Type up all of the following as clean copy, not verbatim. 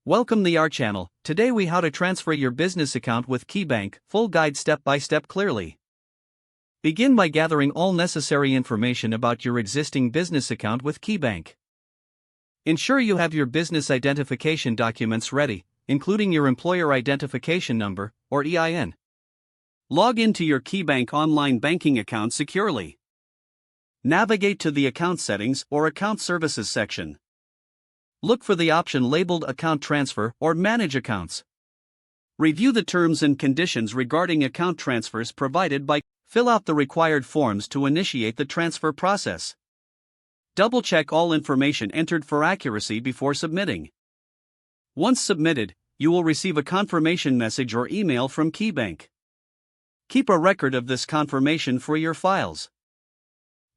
Welcome to our channel. Today we how to transfer your business account with KeyBank, full guide step by step clearly. Begin by gathering all necessary information about your existing business account with KeyBank. Ensure you have your business identification documents ready, including your employer identification number, or EIN. Log into your KeyBank online banking account securely. Navigate to the Account Settings or Account Services section. Look for the option labeled Account Transfer or Manage Accounts. Review the terms and conditions regarding account transfers provided by. Fill out the required forms to initiate the transfer process. Double-check all information entered for accuracy before submitting. Once submitted, you will receive a confirmation message or email from KeyBank. Keep a record of this confirmation for your files.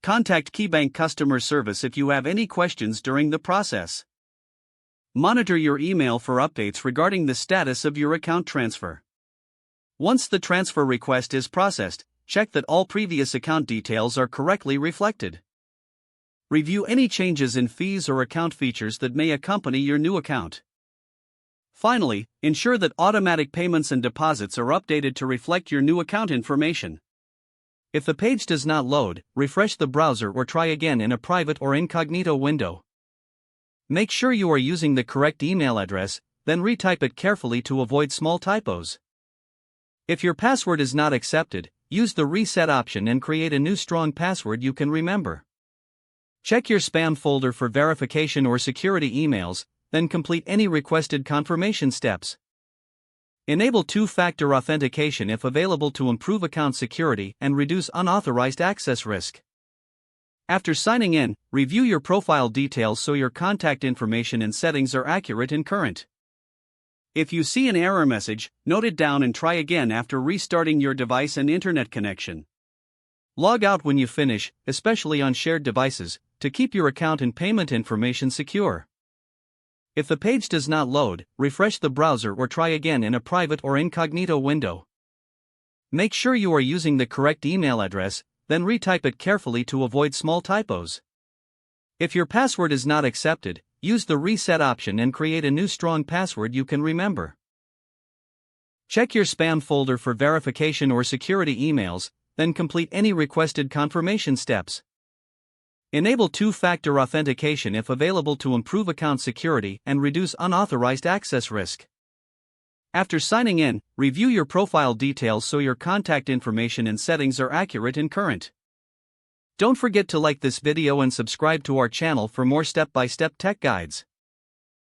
Contact KeyBank customer service if you have any questions during the process. Monitor your email for updates regarding the status of your account transfer. Once the transfer request is processed, check that all previous account details are correctly reflected. Review any changes in fees or account features that may accompany your new account. Finally, ensure that automatic payments and deposits are updated to reflect your new account information. If the page does not load, refresh the browser or try again in a private or incognito window. Make sure you are using the correct email address, then retype it carefully to avoid small typos. If your password is not accepted, use the reset option and create a new strong password you can remember. Check your spam folder for verification or security emails, then complete any requested confirmation steps. Enable two-factor authentication if available to improve account security and reduce unauthorized access risk. After signing in, review your profile details so your contact information and settings are accurate and current. If you see an error message, note it down and try again after restarting your device and internet connection. Log out when you finish, especially on shared devices, to keep your account and payment information secure. If the page does not load, refresh the browser or try again in a private or incognito window. Make sure you are using the correct email address, then retype it carefully to avoid small typos. If your password is not accepted, use the reset option and create a new strong password you can remember. Check your spam folder for verification or security emails, then complete any requested confirmation steps. Enable two-factor authentication if available to improve account security and reduce unauthorized access risk. After signing in, review your profile details so your contact information and settings are accurate and current. Don't forget to like this video and subscribe to our channel for more step-by-step tech guides.